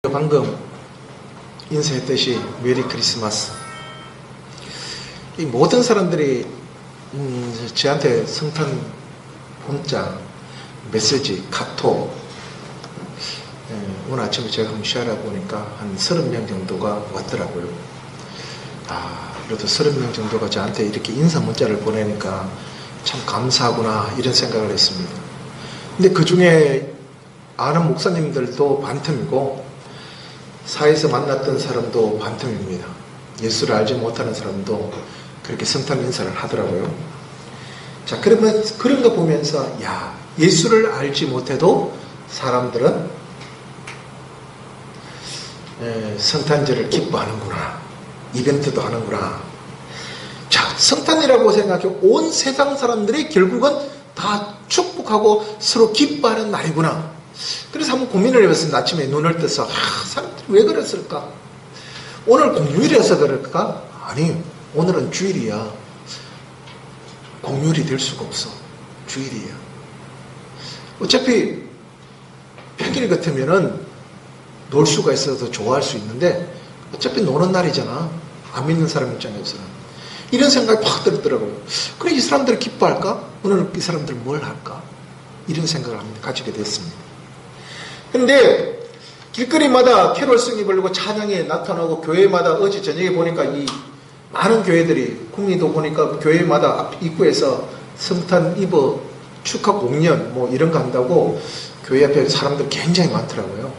방금 인사했듯이 메리 크리스마스. 이 모든 사람들이 저한테 성탄 문자, 메시지, 카톡, 오늘 아침에 제가 한번 시작하다 보니까 한 30명 정도가 왔더라고요. 그래도 30명 정도가 저한테 이렇게 인사 문자를 보내니까 참 감사하구나 이런 생각을 했습니다. 근데 그 중에 아는 목사님들도 반틈이고 사회에서 만났던 사람도 반틈입니다. 예수를 알지 못하는 사람도 그렇게 성탄 인사를 하더라고요. 자, 그러면 그런 거 보면서 예수를 알지 못해도 사람들은 성탄절을 기뻐하는구나, 이벤트도 하는구나. 자, 성탄이라고 생각해 온 세상 사람들이 결국은 다 축복하고 서로 기뻐하는 날이구나. 그래서 한번 고민을 해봤습니다. 아침에 눈을 떠서 사람들이 왜 그랬을까? 오늘 공휴일이어서 그럴까? 아니, 오늘은 주일이야. 공휴일이 될 수가 없어. 주일이야. 어차피 평일 같으면은 놀 수가 있어서 좋아할 수 있는데 어차피 노는 날이잖아. 안 믿는 사람 입장에서는. 이런 생각이 팍 들었더라고요. 그래, 이 사람들이 기뻐할까? 오늘 이 사람들 뭘 할까? 이런 생각을 가지게 됐습니다. 근데 길거리마다 캐롤송이 부르고 찬양에 나타나고 교회마다 어제 저녁에 보니까 이 많은 교회들이 국리도 보니까 교회마다 입구에서 성탄 이브 축하 공연 뭐 이런 거 한다고 교회 앞에 사람들 굉장히 많더라고요.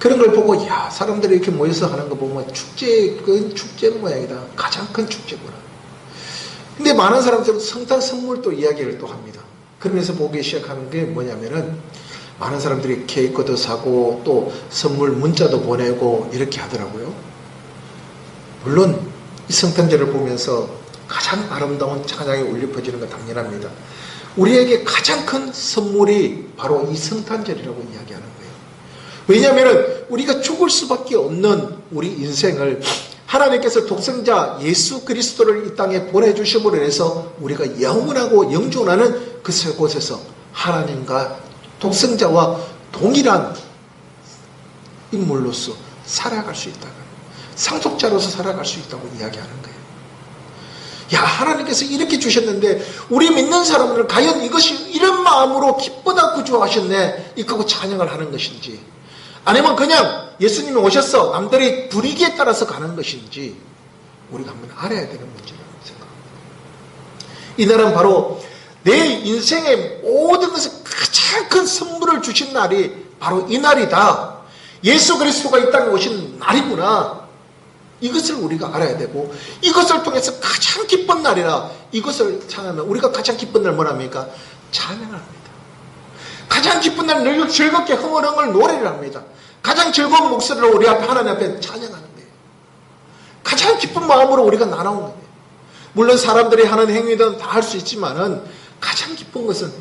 그런 걸 보고 사람들이 이렇게 모여서 하는 거 보면 그건 축제 모양이다. 가장 큰 축제구나. 근데 많은 사람들은 성탄 선물도 이야기를 또 합니다. 그러면서 보기 시작하는 게 뭐냐면은 많은 사람들이 케이크도 사고 또 선물 문자도 보내고 이렇게 하더라고요. 물론 이 성탄절을 보면서 가장 아름다운 찬양이 울려 퍼지는 건 당연합니다. 우리에게 가장 큰 선물이 바로 이 성탄절이라고 이야기하는 거예요. 왜냐하면 우리가 죽을 수밖에 없는 우리 인생을 하나님께서 독생자 예수 그리스도를 이 땅에 보내주심으로 해서 우리가 영원하고 영존하는 그곳에서 하나님과 독생자와 동일한 인물로서 살아갈 수 있다고, 상속자로서 살아갈 수 있다고 이야기하는 거예요. 하나님께서 이렇게 주셨는데 우리 믿는 사람들은 과연 이것이 이런 마음으로 기쁘다 구주하셨네 이거고 찬양을 하는 것인지, 아니면 그냥 예수님이 오셨어 남들이 분위기에 따라서 가는 것인지 우리가 한번 알아야 되는 문제라고 생각합니다. 이날은 바로 내 인생의 모든 것을 가장 큰 선물을 주신 날이 바로 이 날이다. 예수 그리스도가 이 땅에 오신 날이구나. 이것을 우리가 알아야 되고, 이것을 통해서 가장 기쁜 날이라 이것을 찬양하면 우리가 가장 기쁜 날 뭐랍니까? 찬양을 합니다. 가장 기쁜 날 늘 즐겁게 흥얼흥얼 노래를 합니다. 가장 즐거운 목소리로 우리 앞에 하나님 앞에 찬양하는 거예요. 가장 기쁜 마음으로 우리가 나눠온 거예요. 물론 사람들이 하는 행위든 다 할 수 있지만은 가장 기쁜 것은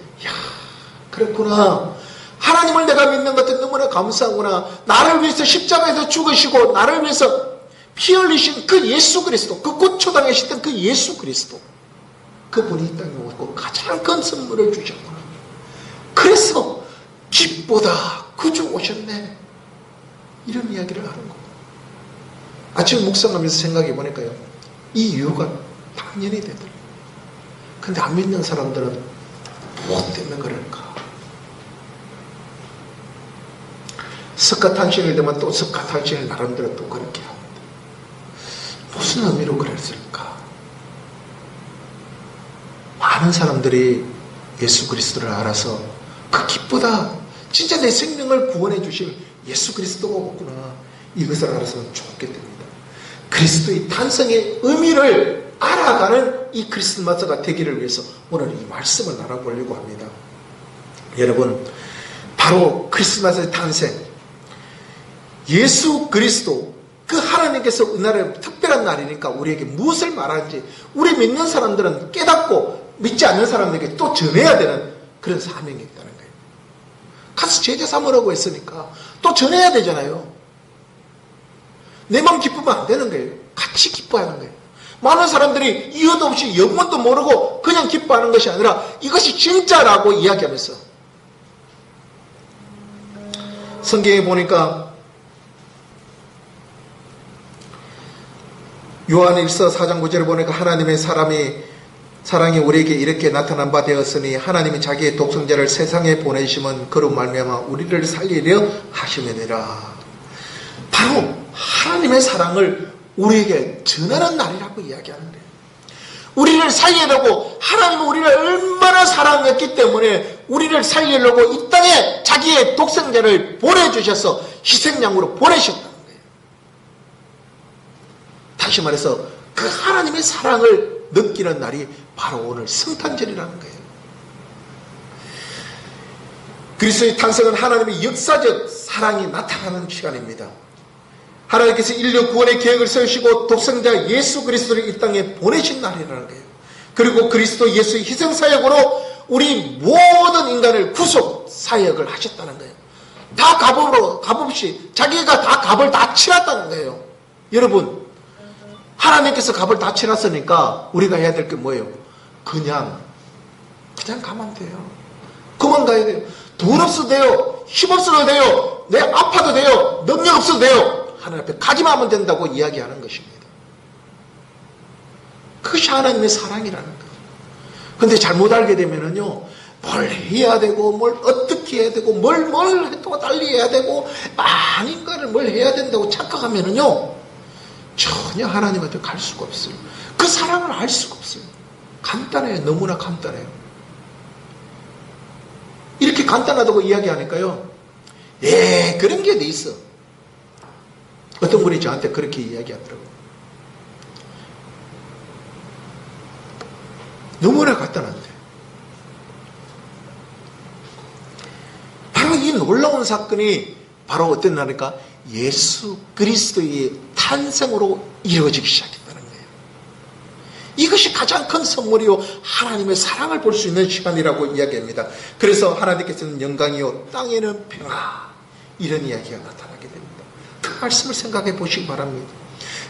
그렇구나, 하나님을 내가 믿는 것은 너무나 감사하구나, 나를 위해서 십자가에서 죽으시고 나를 위해서 피 흘리신 그 예수 그리스도, 그 고초당에 계시던 그 예수 그리스도, 그분이 이 땅에 오고 가장 큰 선물을 주셨구나. 그래서 기쁘다, 그주 오셨네, 이런 이야기를 하는 겁니다. 아침에 묵상하면서 생각해 보니까요, 이 이유가 당연히 되더라고요. 근데 안 믿는 사람들은 무엇 때문에 그럴까? 석가탄신일 되면 또 석가탄신일 나름대로 또 그렇게 합니다. 무슨 의미로 그랬을까? 많은 사람들이 예수 그리스도를 알아서 그 기쁘다, 진짜 내 생명을 구원해 주실 예수 그리스도가 없구나, 이것을 알아서는 좋게 됩니다. 그리스도의 탄생의 의미를 알아가는 이 크리스마스가 되기를 위해서 오늘 이 말씀을 나눠보려고 합니다. 여러분, 바로 크리스마스의 탄생, 예수 그리스도, 그 하나님께서 은혜의 특별한 날이니까 우리에게 무엇을 말하는지 우리 믿는 사람들은 깨닫고 믿지 않는 사람들에게 또 전해야 되는 그런 사명이 있다는 거예요. 가서 제자 삼으라고 했으니까 또 전해야 되잖아요. 내만 기쁘면 안 되는 거예요. 같이 기뻐하는 거예요. 많은 사람들이 이유도 없이 영문도 모르고 그냥 기뻐하는 것이 아니라 이것이 진짜라고 이야기하면서, 성경에 보니까 요한일서 4장 9절에 보니까 하나님의 사랑이 우리에게 이렇게 나타난 바 되었으니 하나님이 자기의 독생자를 세상에 보내심은 그로 말미암아 우리를 살리려 하심이니라. 바로 하나님의 사랑을 우리에게 전하는 날이라고 이야기하는데, 우리를 살리려고 하나님은 우리를 얼마나 사랑했기 때문에 우리를 살리려고 이 땅에 자기의 독생자를 보내주셔서 희생양으로 보내셨다는 거예요. 다시 말해서 그 하나님의 사랑을 느끼는 날이 바로 오늘 성탄절이라는 거예요. 그리스도의 탄생은 하나님의 역사적 사랑이 나타나는 시간입니다. 하나님께서 인류 구원의 계획을 세우시고 독생자 예수 그리스도를 이 땅에 보내신 날이라는 거예요. 그리고 그리스도 예수의 희생사역으로 우리 모든 인간을 구속 사역을 하셨다는 거예요. 다 값없이 자기가 다 값을 다 치렀다는 거예요. 여러분, 하나님께서 값을 다 치렀으니까 우리가 해야 될 게 뭐예요? 그냥 가면 돼요. 그만 가야 돼요. 돈 없어도 돼요. 힘 없어도 돼요. 내 아파도 돼요. 능력 없어도 돼요. 하나님 앞에 가지만 하면 된다고 이야기하는 것입니다. 그것이 하나님의 사랑이라는 거예요. 그런데 잘못 알게 되면은요, 뭘 해야 되고, 뭘 어떻게 해야 되고, 뭘 또 달리 해야 되고, 아닌가를 뭘 해야 된다고 착각하면은요, 전혀 하나님한테 갈 수가 없어요. 그 사랑을 알 수가 없어요. 간단해요. 너무나 간단해요. 이렇게 간단하다고 이야기하니까요, 그런 게 돼 있어. 어떤 분이 저한테 그렇게 이야기하더라고요. 너무나 간단한데. 바로 이 놀라운 사건이 바로 어떤 날입니까? 예수 그리스도의 탄생으로 이루어지기 시작했다는 거예요. 이것이 가장 큰 선물이요, 하나님의 사랑을 볼 수 있는 시간이라고 이야기합니다. 그래서 하나님께서는 영광이요 땅에는 평화, 이런 이야기가 나타나게 됩니다. 그 말씀을 생각해 보시기 바랍니다.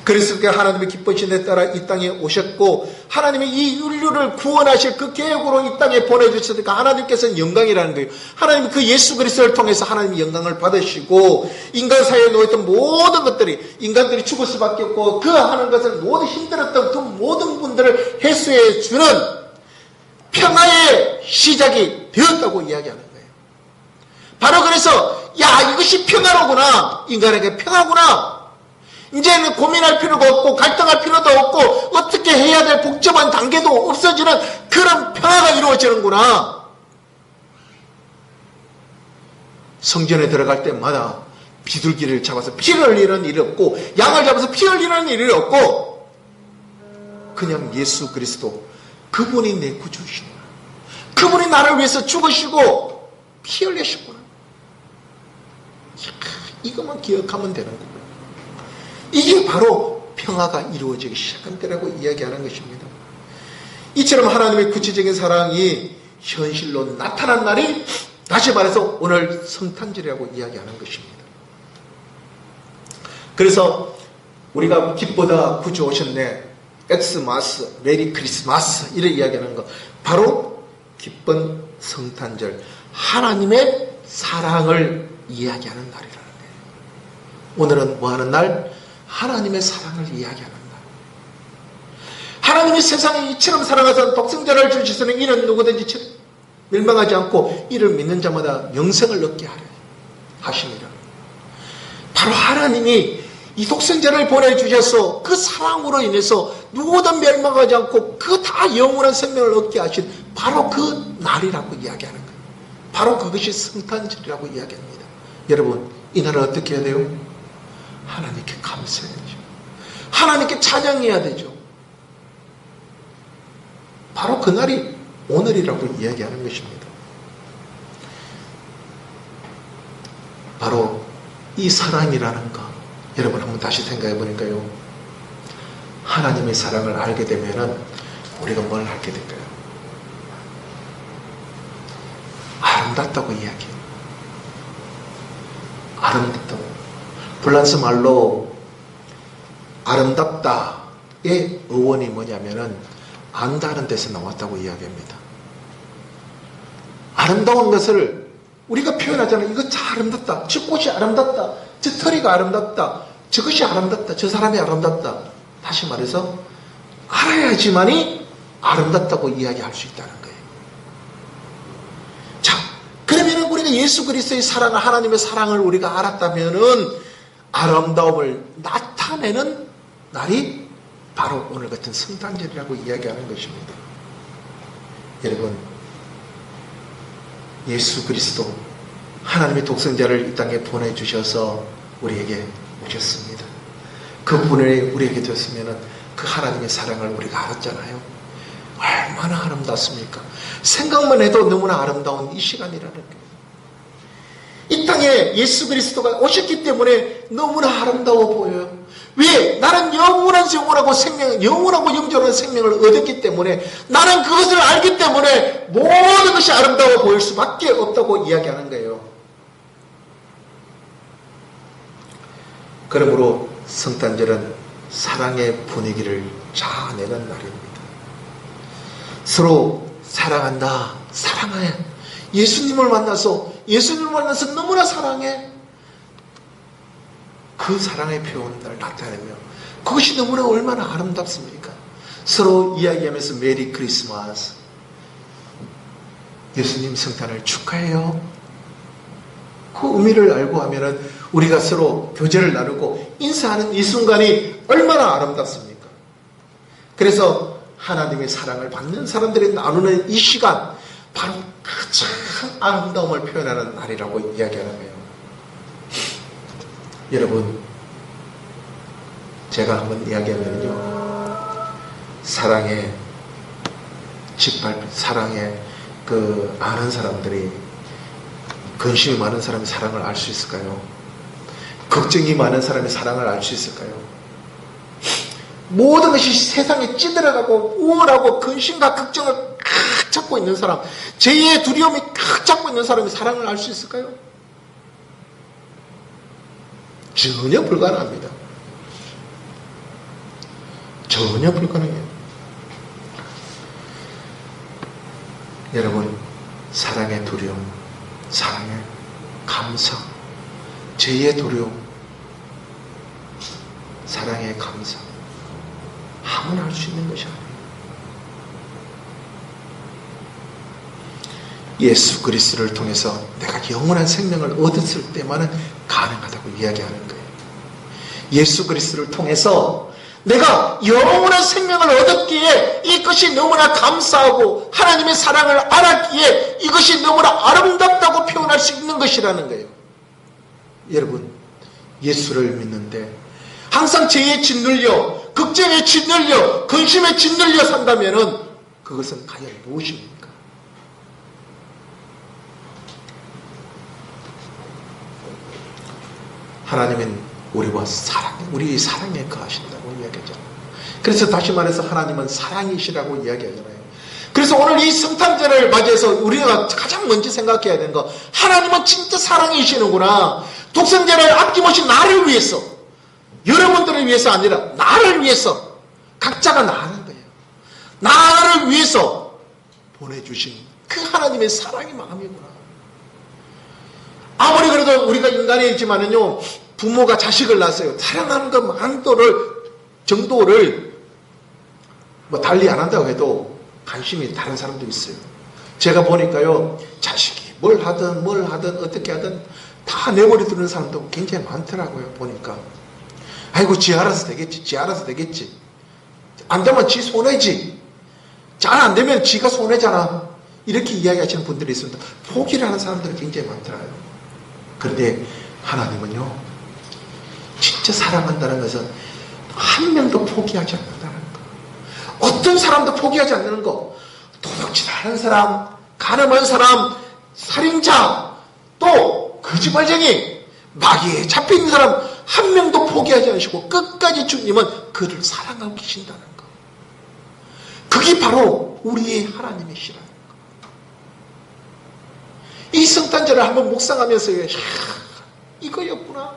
그리스도께 하나님의 기쁘신 데 따라 이 땅에 오셨고, 하나님의 이 인류를 구원하실 그 계획으로 이 땅에 보내주셨으니까 하나님께서는 영광이라는 거예요. 하나님 그 예수 그리스도를 통해서 하나님의 영광을 받으시고, 인간 사회에 놓였던 모든 것들이, 인간들이 죽을 수밖에 없고 그 하는 것을 모두 힘들었던 그 모든 분들을 해소해 주는 평화의 시작이 되었다고 이야기하는 거예요. 바로 그래서 이것이 평화로구나, 인간에게 평화구나, 이제는 고민할 필요가 없고 갈등할 필요도 없고 어떻게 해야 될 복잡한 단계도 없어지는 그런 평화가 이루어지는구나. 성전에 들어갈 때마다 비둘기를 잡아서 피를 흘리는 일이 없고, 양을 잡아서 피 흘리는 일이 없고, 그냥 예수 그리스도, 그분이 내 구주시구나, 그분이 나를 위해서 죽으시고 피 흘리셨구나. 이것만 기억하면 되는 거고요. 이게 바로 평화가 이루어지기 시작한 때라고 이야기하는 것입니다. 이처럼 하나님의 구체적인 사랑이 현실로 나타난 날이, 다시 말해서 오늘 성탄절이라고 이야기하는 것입니다. 그래서 우리가 기쁘다, 구주 오셨네, 엑스마스, 메리 크리스마스, 이런 이야기하는 거, 바로 기쁜 성탄절, 하나님의 사랑을 이야기하는 날이라는 거예요. 오늘은 뭐 하는 날? 하나님의 사랑을 이야기하는 날. 하나님이 세상에 이처럼 사랑하사 독생자를 주시서는 이는 누구든지 멸망하지 않고 이를 믿는 자마다 영생을 얻게 하려 하시니라. 바로 하나님이 이 독생자를 보내주셔서 그 사랑으로 인해서 누구든 멸망하지 않고 그 다 영원한 생명을 얻게 하신 바로 그 날이라고 이야기하는 거예요. 바로 그것이 성탄절이라고 이야기합니다. 여러분, 이 날은 어떻게 해야 돼요? 하나님께 감사해야 되죠. 하나님께 찬양해야 되죠. 바로 그날이 오늘이라고 이야기하는 것입니다. 바로 이 사랑이라는 것, 여러분 한번 다시 생각해 보니까요, 하나님의 사랑을 알게 되면은 우리가 뭘 알게 될까요? 아름답다고 이야기해요. 아름답다고. 프랑스 말로 아름답다의 어원이 뭐냐면은 안다는 데서 나왔다고 이야기합니다. 아름다운 것을 우리가 표현하잖아요. 이거 참 아름답다. 저 꽃이 아름답다. 저 터리가 아름답다. 저것이 아름답다. 저 사람이 아름답다. 다시 말해서 알아야지만이 아름답다고 이야기할 수 있다는 거예요. 자, 그러면 우리가 예수 그리스도의 사랑을, 하나님의 사랑을 우리가 알았다면은 아름다움을 나타내는 날이 바로 오늘 같은 성탄절이라고 이야기하는 것입니다. 여러분, 예수 그리스도 하나님의 독생자를 이 땅에 보내주셔서 우리에게 오셨습니다. 그분을 우리에게 줬으면 그 하나님의 사랑을 우리가 알았잖아요. 얼마나 아름답습니까? 생각만 해도 너무나 아름다운 이 시간이라는 거예요. 이 땅에 예수 그리스도가 오셨기 때문에 너무나 아름다워 보여요. 왜? 나는 영원한 생명하고 영원하고 영존한 생명을 얻었기 때문에, 나는 그것을 알기 때문에 모든 것이 아름다워 보일 수밖에 없다고 이야기하는 거예요. 그러므로 성탄절은 사랑의 분위기를 자아내는 날입니다. 서로 사랑한다, 사랑해. 예수님을 만나서 너무나 사랑해. 그 사랑의 표현을 나타내며 그것이 너무나 얼마나 아름답습니까? 서로 이야기하면서 메리 크리스마스, 예수님 성탄을 축하해요. 그 의미를 알고 하면은 우리가 서로 교제를 나누고 인사하는 이 순간이 얼마나 아름답습니까? 그래서 하나님의 사랑을 받는 사람들이 나누는 이 시간, 바로 가장 아름다움을 표현하는 날이라고 이야기하는 거예요. 여러분, 제가 한번 이야기하면요, 사랑에 사랑에 아는 사람들이, 근심이 많은 사람이 사랑을 알 수 있을까요? 걱정이 많은 사람이 사랑을 알 수 있을까요? 모든 것이 세상에 찌들어가고 우울하고 근심과 걱정을 꽉 잡고 있는 사람, 죄의 두려움이 꽉 잡고 있는 사람이 사랑을 알 수 있을까요? 전혀 불가능합니다. 전혀 불가능해요. 여러분, 사랑의 두려움, 사랑의 감사, 죄의 두려움, 사랑의 감사, 아무나 할 수 있는 것이 아니에요. 예수 그리스도를 통해서 내가 영원한 생명을 얻었을 때만은 가능하다고 이야기하는 거예요. 예수 그리스도를 통해서 내가 영원한 생명을 얻었기에 이것이 너무나 감사하고 하나님의 사랑을 알았기에 이것이 너무나 아름답다고 표현할 수 있는 것이라는 거예요. 여러분, 예수를 믿는데 항상 죄에 짓눌려, 걱정에 짓눌려, 근심에 짓눌려 산다면은 그것은 과연 무엇입니까? 하나님은 우리와 우리 사랑에 거하신다고 이야기하잖아요. 그래서 다시 말해서 하나님은 사랑이시라고 이야기하잖아요. 그래서 오늘 이 성탄절을 맞이해서 우리가 가장 먼저 생각해야 되는 거, 하나님은 진짜 사랑이시는구나. 독생자를 아낌없이 나를 위해서, 여러분들을 위해서 아니라 나를 위해서, 각자가 나는 거예요. 나를 위해서 보내주신 그 하나님의 사랑의 마음이구나. 아무리 그래도 우리가 인간이지만은요, 부모가 자식을 낳았어요. 사랑하는 것 정도를 달리 안 한다고 해도 관심이 다른 사람도 있어요. 제가 보니까요, 자식이 뭘 하든 어떻게 하든 다 내버려 두는 사람도 굉장히 많더라고요. 보니까 아이고, 지 알아서 되겠지. 안 되면 지 손해지. 잘 안 되면 지가 손해잖아. 이렇게 이야기하시는 분들이 있습니다. 포기를 하는 사람들이 굉장히 많더라고요. 그런데 하나님은요, 진짜 사랑한다는 것은 한 명도 포기하지 않는다는 거. 어떤 사람도 포기하지 않는 거. 도둑질하는 사람, 가늠한 사람, 살인자, 또 거짓말쟁이, 마귀에 잡혀있는 사람 한 명도 포기하지 않으시고 끝까지 주님은 그를 사랑하고 계신다는 거. 그게 바로 우리의 하나님이시라는 거. 이 성탄절을 한번 묵상하면서요, 이거였구나.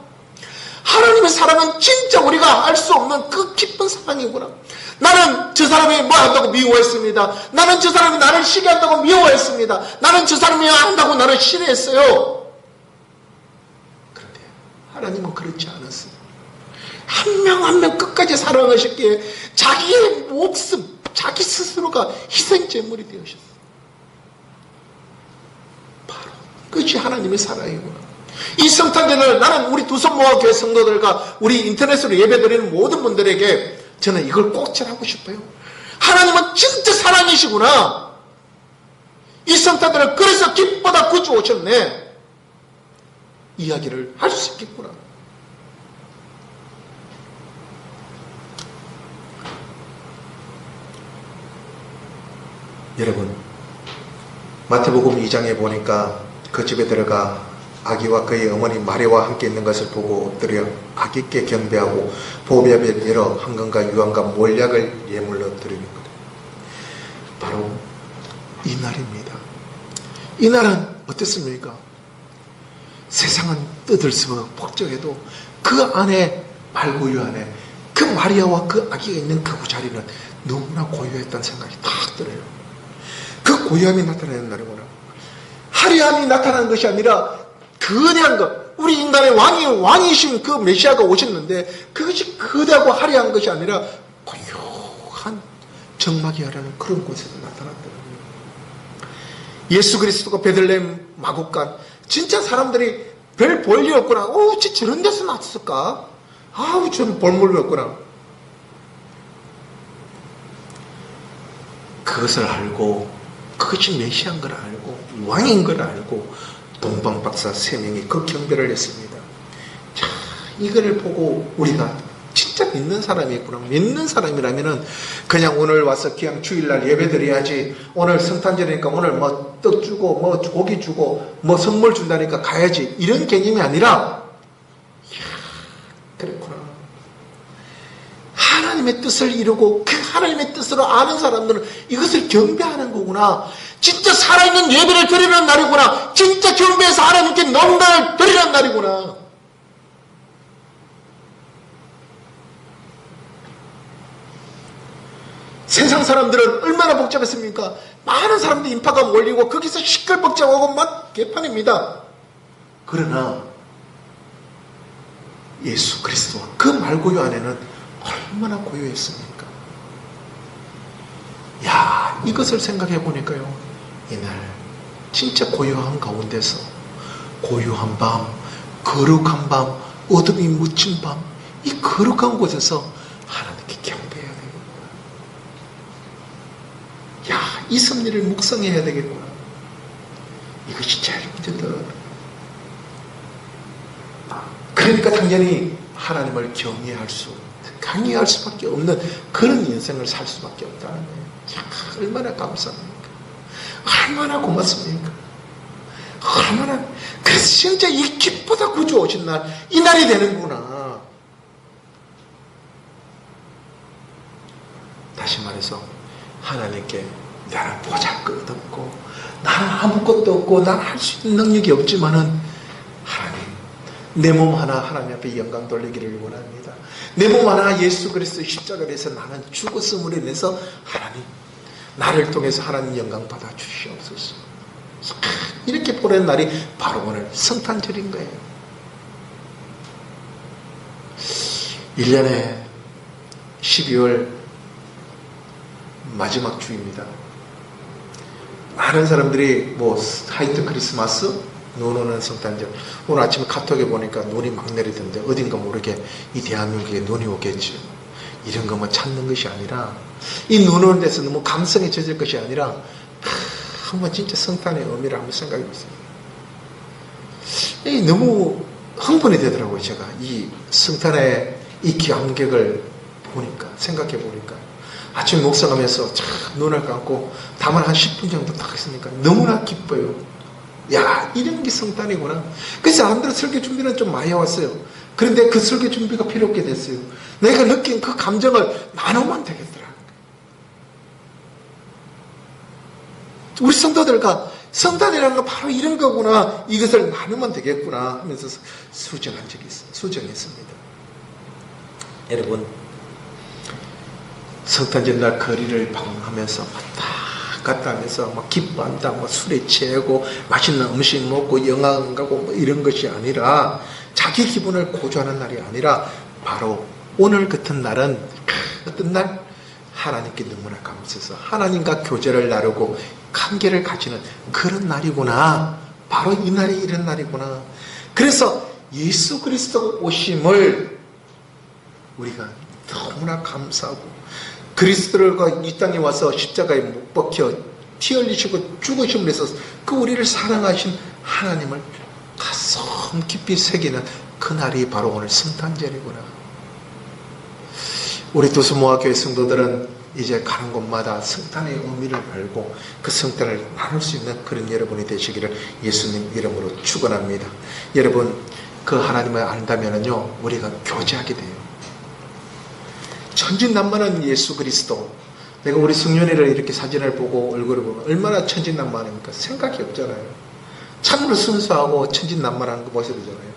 하나님의 사랑은 진짜 우리가 알 수 없는 그 깊은 사랑이구나. 나는 저 사람이 뭐 한다고 미워했습니다. 나는 저 사람이 나를 시기한다고 미워했습니다. 나는 저 사람이 한다고 나를 싫어했어요. 그런데 하나님은 그렇지 않았어요. 한 명 한 명 끝까지 사랑하셨기에 자기의 목숨, 자기 스스로가 희생제물이 되으셨어요. 바로 그것이 하나님의 사랑이구나. 이 성탄절을 나는 우리 두손모아 교회 성도들과 우리 인터넷으로 예배드리는 모든 분들에게 저는 이걸 꼭 전하고 싶어요. 하나님은 진짜 사랑이시구나. 이 성탄절을 그래서 기뻐다 구주 오셨네. 이야기를 할 수 있겠구나. 여러분, 마태복음 2장에 보니까 그 집에 들어가 아기와 그의 어머니 마리아와 함께 있는 것을 보고 엎드려 아기께 경배하고 보배를 열어 황금과 유황과 몰약을 예물로 드리는 것. 바로 이 날입니다. 이 날은 어떻습니까? 세상은 뜯을수록 복잡해도 그 안에 말구유 안에 그 마리아와 그 아기가 있는 그 자리는 너무나 고요했다는 생각이 딱 들어요. 그 고요함이 나타나는 날이구나. 화려함이 나타나는 것이 아니라 거대한 것, 우리 인간의 왕이신 그 메시아가 오셨는데 그것이 거대하고 화려한 것이 아니라 고요한 정막이 하라는 그런 곳에서 나타났더라고요. 예수 그리스도가 베들레헴 마곡간, 진짜 사람들이 별 볼 일 없구나. 어찌 저런 데서 났을까? 아우, 좀 볼물이 없구나. 그것을 알고, 그것이 메시아인 걸 알고, 왕인 걸 알고, 동방박사 3명이 그 경배를 했습니다. 자, 이거를 보고 우리가 진짜 믿는 사람이 있구나. 믿는 사람이라면은 그냥 오늘 와서 그냥 주일날 예배 드려야지. 오늘 성탄절이니까 오늘 뭐 떡 주고 뭐 고기 주고 뭐 선물 준다니까 가야지. 이런 개념이 아니라, 이야, 그렇구나. 하나님의 뜻을 이루고 그 하나님의 뜻으로 아는 사람들은 이것을 경배하는 거구나. 진짜 살아있는 예배를 드리는 날이구나. 진짜 경배해서 하나님께 농단을 드리는 날이구나. 세상 사람들은 얼마나 복잡했습니까? 많은 사람들이 인파가 몰리고 거기서 시끌벅적하고 막 개판입니다. 그러나 예수 그리스도와 그 말고요 안에는 얼마나 고요했습니까? 야, 이것을 생각해 보니까요, 이날 진짜 고요한 가운데서 고요한 밤, 거룩한 밤, 어둠이 묻힌 밤, 이 거룩한 곳에서 하나님께 경배해야 되겠구나. 야, 이 섭리를 묵상해야 되겠구나. 이것이 제일 문제다. 그러니까 당연히 하나님을 경외할 수, 강의할 수밖에 없는 그런 인생을 살 수밖에 없다는 거예요. 야, 얼마나 감사합니까? 얼마나 고맙습니까? 얼마나. 그래서 진짜 이 기쁘다 구주 오신 날, 이 날이 되는구나. 다시 말해서 하나님께 나는 보잘것없고 나는 아무것도 없고 나는 할 수 있는 능력이 없지만은 하나님, 내 몸 하나 하나님 앞에 영광 돌리기를 원합니다. 내 몸 하나 예수 그리스도 십자가를 해서 나는 죽었음으로 인해서 하나님, 나를 통해서 하나님 영광 받아 주시옵소서. 이렇게 보낸 날이 바로 오늘 성탄절인 거예요. 1년에 12월 마지막 주입니다. 많은 사람들이 뭐 화이트 크리스마스, 눈 오는 성탄절. 오늘 아침에 카톡에 보니까 눈이 막 내리던데 어딘가 모르게 이 대한민국에 눈이 오겠죠. 이런 것만 찾는 것이 아니라, 이 눈 오는 데서 너무 감성에 젖을 것이 아니라 한번 진짜 성탄의 의미를 한번 생각해 보세요. 너무 흥분이 되더라고요. 제가 이 성탄의 이 감격을 보니까, 생각해 보니까 아침 묵상하면서 참 눈을 감고 다만 한 10분 정도 딱 했으니까 너무나 기뻐요. 야, 이런 게 성탄이구나. 그래서 사람들은 설교 준비는 좀 많이 해왔어요. 그런데 그 설교 준비가 필요 없게 됐어요. 내가 느낀 그 감정을 나누면 되겠더라. 우리 성도들과 성탄이라는 건 바로 이런 거구나, 이것을 나누면 되겠구나 하면서 수정한 적이 있어요. 수정했습니다. 여러분, 성탄절 날 거리를 방황하면서 왔다 갔다 하면서 막 기뻐한다, 뭐 술에 취하고 맛있는 음식 먹고 영화 가고 뭐 이런 것이 아니라, 자기 기분을 고조하는 날이 아니라 바로 오늘 같은 날은 어떤 날 하나님께 너무나 감사해서 하나님과 교제를 나누고 관계를 가지는 그런 날이구나. 바로 이 날이 이런 날이구나. 그래서 예수 그리스도 오심을 우리가 너무나 감사하고 그리스도가 이 땅에 와서 십자가에 못 박혀 피 흘리시고 죽으심을 해서 그 우리를 사랑하신 하나님을 가슴 깊이 새기는 그날이 바로 오늘 성탄절이구나. 우리 두수모아교회 성도들은 이제 가는 곳마다 성탄의 의미를 알고 그 성탄을 나눌 수 있는 그런 여러분이 되시기를 예수님 이름으로 축원합니다. 여러분 그 하나님을 안다면은요 우리가 교제하게 돼요. 천진난만한 예수 그리스도. 내가 우리 승윤이를 이렇게 사진을 보고 얼굴을 보면 얼마나 천진난만합니까? 생각이 없잖아요. 참으로 순수하고 천진난만한 그 모습이잖아요.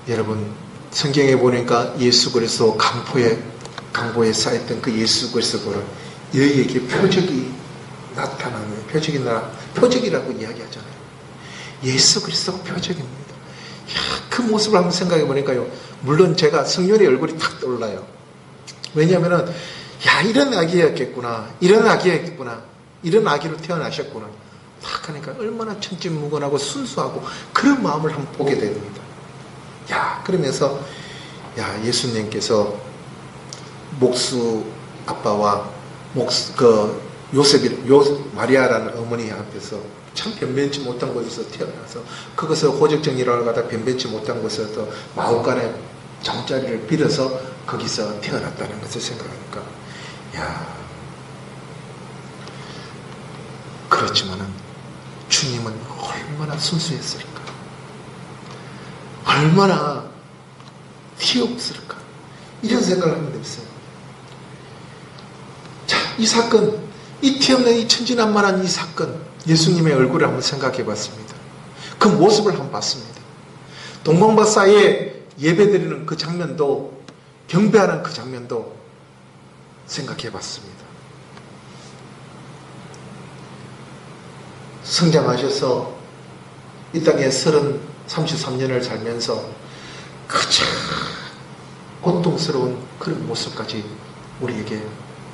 여러분 성경에 보니까 예수 그리스도 강보에 쌓였던 그 예수 그리스도를 너희에게 표적이 나타나는 표적이라고 이야기하잖아요. 예수 그리스도가 표적입니다. 그 모습을 한번 생각해 보니까요. 물론 제가 성령의 얼굴이 탁 떠올라요. 왜냐하면은 이런 아기였겠구나. 이런 아기였겠구나. 이런 아기로 태어나셨구나. 딱 하니까 얼마나 천진무건하고 순수하고 그런 마음을 한번 보게 됩니다. 그러면서 예수님께서 목수 아빠와 마리아라는 어머니 앞에서 참 변변치 못한 곳에서 태어나서 그것을 호적정리를 가다 변변치 못한 곳에서 마음간에 잠자리를 빌어서 거기서 태어났다는 것을 생각하니까 그렇지만은 주님은 얼마나 순수했을까, 얼마나 티 없을까, 이런 생각을 하게 됐어요. 자, 이 사건, 이 티 없는 이 천진난만한 이 사건, 예수님의 얼굴을 한번 생각해 봤습니다. 그 모습을 한번 봤습니다. 동방박사에 예배드리는 그 장면도, 경배하는 그 장면도 생각해 봤습니다. 성장하셔서 이 땅에 33년을 살면서 가장 고통스러운 그런 모습까지 우리에게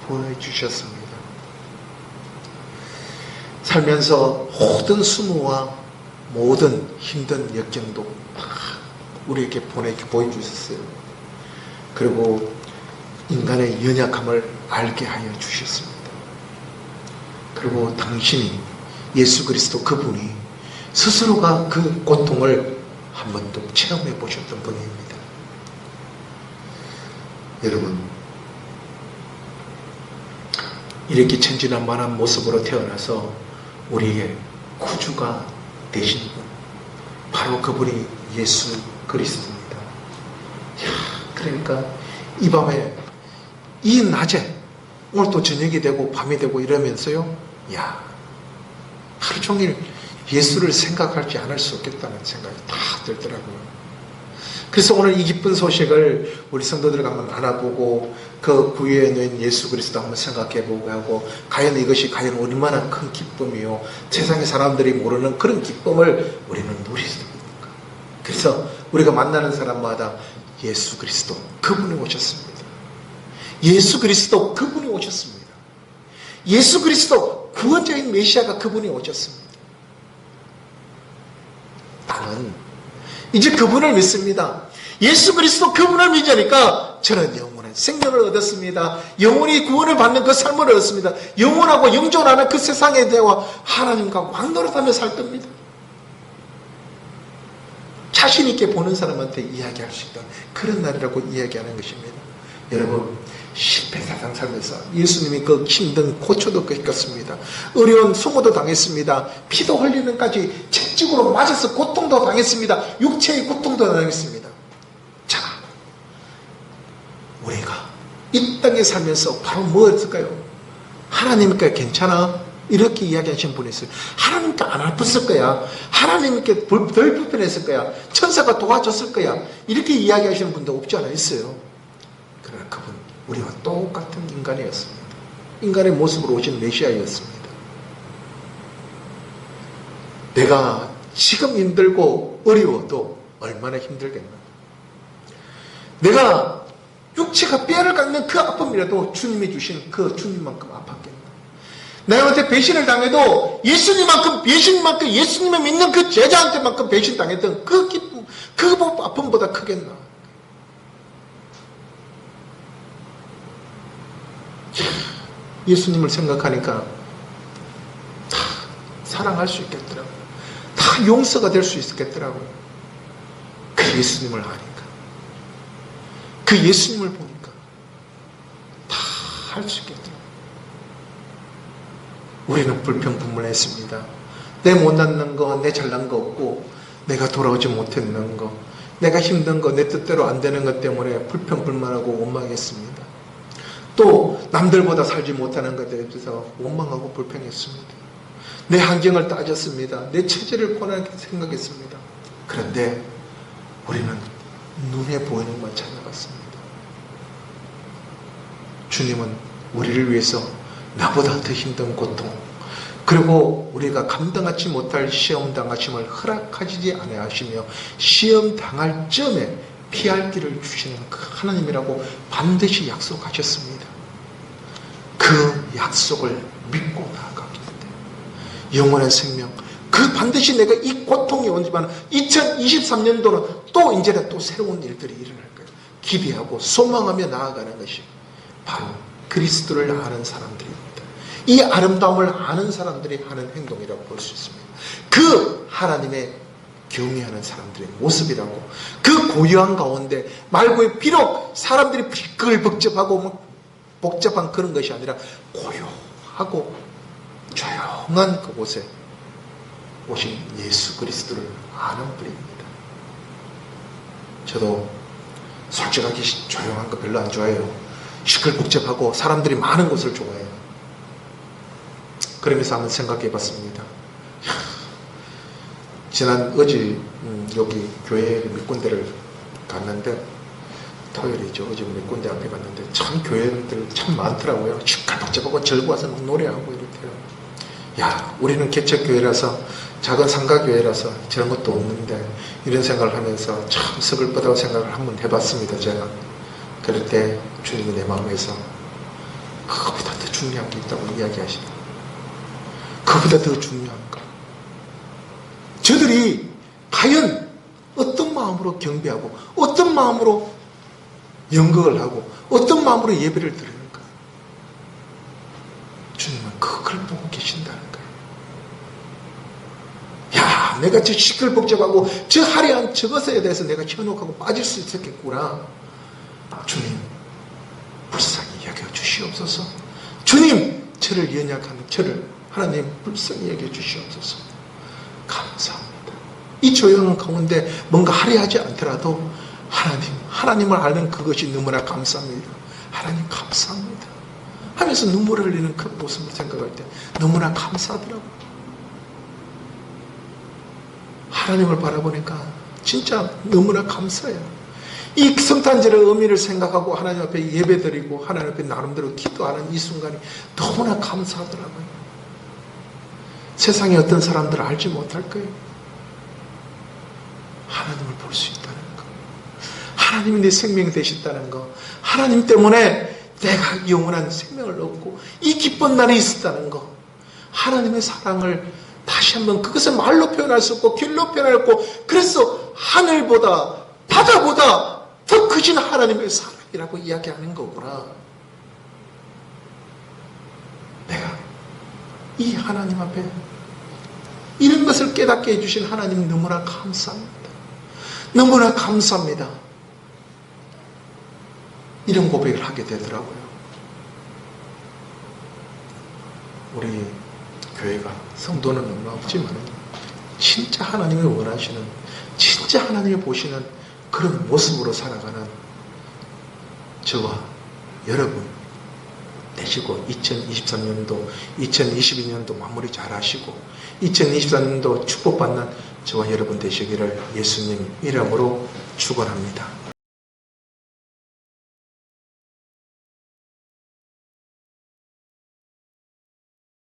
보여주셨습니다. 살면서 모든 수모와 모든 힘든 역경도 다 우리에게 보여주셨어요. 그리고 인간의 연약함을 알게 하여 주셨습니다. 그리고 당신이 예수 그리스도 그분이 스스로가 그 고통을 한 번도 체험해 보셨던 분입니다. 여러분, 이렇게 천진난만한 모습으로 태어나서 우리에게 구주가 되신 분, 바로 그분이 예수 그리스도입니다. 그러니까 이 밤에, 이 낮에, 오늘 또 저녁이 되고 밤이 되고 이러면서요, 하루 종일 예수를 생각하지 않을 수 없겠다는 생각이 다 들더라고요. 그래서 오늘 이 기쁜 소식을 우리 성도들과 한번 알아보고 그 구유에 놓인 예수 그리스도 한번 생각해보고 하고, 과연 이것이 과연 얼마나 큰 기쁨이요, 세상의 사람들이 모르는 그런 기쁨을 우리는 누릴 수 있습니까? 그래서 우리가 만나는 사람마다 예수 그리스도 그분이 오셨습니다. 예수 그리스도 그분이 오셨습니다. 예수 그리스도 구원자인 메시아가 그분이 오셨습니다. 나는 이제 그분을 믿습니다. 예수 그리스도 그분을 믿으니까 저는 영원한 생명을 얻었습니다. 영원히 구원을 받는 그 삶을 얻었습니다. 영원하고 영존하는 그 세상에 대와 하나님과 왕노릇하며 살 겁니다. 자신 있게 보는 사람한테 이야기할 수 있다, 그런 날이라고 이야기하는 것입니다. 여러분, 실패사상 살면서 예수님이 그 힘든 고초도 겪었습니다. 어려운 수모도 당했습니다. 피도 흘리는까지 채찍으로 맞아서 고통도 당했습니다. 육체의 고통도 당했습니다. 자, 우리가 이 땅에 살면서 바로 뭐였을까요? 하나님께 괜찮아? 이렇게 이야기하신 분이 있어요. 하나님께 안 아팠을 거야. 하나님께 덜 불편했을 거야. 천사가 도와줬을 거야. 이렇게 이야기하시는 분도 없지 않아 있어요. 그러나 그분, 우리와 똑같은 인간이었습니다. 인간의 모습으로 오신 메시아였습니다. 내가 지금 힘들고 어려워도 얼마나 힘들겠나. 내가 육체가 뼈를 깎는 그 아픔이라도 주님이 주신 그 주님만큼 아팠겠나. 내한테 배신을 당해도 예수님만큼 예수님을 믿는 그 제자한테만큼 배신당했던 그 기쁨, 그 아픔보다 크겠나. 예수님을 생각하니까 다 사랑할 수 있겠더라고요. 다 용서가 될 수 있겠더라고요. 그 예수님을 아니까, 그 예수님을 보니까 다 할 수 있겠더라고요. 우리는 불평불만했습니다. 내 못났는 거, 내 잘난 거 없고, 내가 돌아오지 못했는 거, 내가 힘든 거, 내 뜻대로 안 되는 것 때문에 불평불만하고 원망했습니다. 또 남들보다 살지 못하는 것에 대해서 원망하고 불평했습니다. 내 환경을 따졌습니다. 내 처지를 고난하게 생각했습니다. 그런데 우리는 눈에 보이는 것만 찾아갔습니다. 주님은 우리를 위해서 나보다 더 힘든 고통, 그리고 우리가 감당하지 못할 시험 당하심을 허락하지 아니하시며 시험 당할 점에 피할 길을 주시는 그 하나님이라고 반드시 약속하셨습니다. 그 약속을 믿고 나아가기 때문에 영원한 생명, 그 반드시 내가 이 고통이 오지만 2023년도는 또 이제는 또 새로운 일들이 일어날 거예요. 기대하고 소망하며 나아가는 것이 바로 그리스도를 아는 사람들입니다. 이 아름다움을 아는 사람들이 하는 행동이라고 볼 수 있습니다. 그 하나님의 경외하는 사람들의 모습이라고. 그 고요한 가운데 말고에 비록 사람들이 비끌벅적하고 복잡한 그런 것이 아니라 고요하고 조용한 그곳에 오신 예수 그리스도를 아는 분입니다. 저도 솔직하게 조용한 거 별로 안 좋아해요. 시끌복잡하고 사람들이 많은 곳을 좋아해요. 그러면서 한번 생각해 봤습니다. 지난 어제 여기 교회 몇 군데를 갔는데, 토요일이죠. 어제 몇 군데 앞에 갔는데 참 교회들 참 많더라고요. 시끌복잡하고 절고 와서 막 노래하고 이렇대요. 야, 우리는 개척교회라서, 작은 상가교회라서 저런 것도 없는데, 이런 생각을 하면서 참 서글프다고 생각을 한번 해봤습니다. 제가 그럴 때 주님이 내 마음에서 그거보다 더 중요한 게 있다고 이야기하시더라고요. 그보다 더 중요한가? 저들이 과연 어떤 마음으로 경배하고, 어떤 마음으로 연극을 하고, 어떤 마음으로 예배를 드리는가? 주님은 그걸 보고 계신다는 거예요. 야, 내가 저 시끌복잡하고 저 화려한 저것에 대해서 내가 현혹하고 빠질 수 있었겠구나. 주님, 불쌍히 여겨 주시옵소서. 주님, 저를 연약한 저를 하나님 불쌍히 여겨 주시옵소서. 감사합니다. 이 조용한 가운데 뭔가 화려하지 않더라도 하나님을 아는 그것이 너무나 감사합니다. 하나님 감사합니다 하면서 눈물을 흘리는 그 모습을 생각할 때 너무나 감사하더라고요. 하나님을 바라보니까 진짜 너무나 감사해요. 이 성탄절의 의미를 생각하고 하나님 앞에 예배드리고 하나님 앞에 나름대로 기도하는 이 순간이 너무나 감사하더라고요. 세상에 어떤 사람들은 알지 못할 거예요. 하나님을 볼 수 있다는 거, 하나님이 내 생명이 되셨다는 거, 하나님 때문에 내가 영원한 생명을 얻고 이 기쁜 날이 있었다는 거, 하나님의 사랑을 다시 한번 그것을 말로 표현할 수 없고 길로 표현할 수 없고, 그래서 하늘보다 바다보다 더 크신 하나님의 사랑이라고 이야기하는 거구나. 내가 이 하나님 앞에 이런 것을 깨닫게 해주신 하나님 너무나 감사합니다. 너무나 감사합니다. 이런 고백을 하게 되더라고요. 우리 교회가 성도는 얼마 없지만 진짜 하나님이 원하시는, 진짜 하나님이 보시는 그런 모습으로 살아가는 저와 여러분 되시고, 2023년도 2022년도 마무리 잘 하시고 2024년도 축복받는 저와 여러분 되시기를 예수님 이름으로 축원합니다.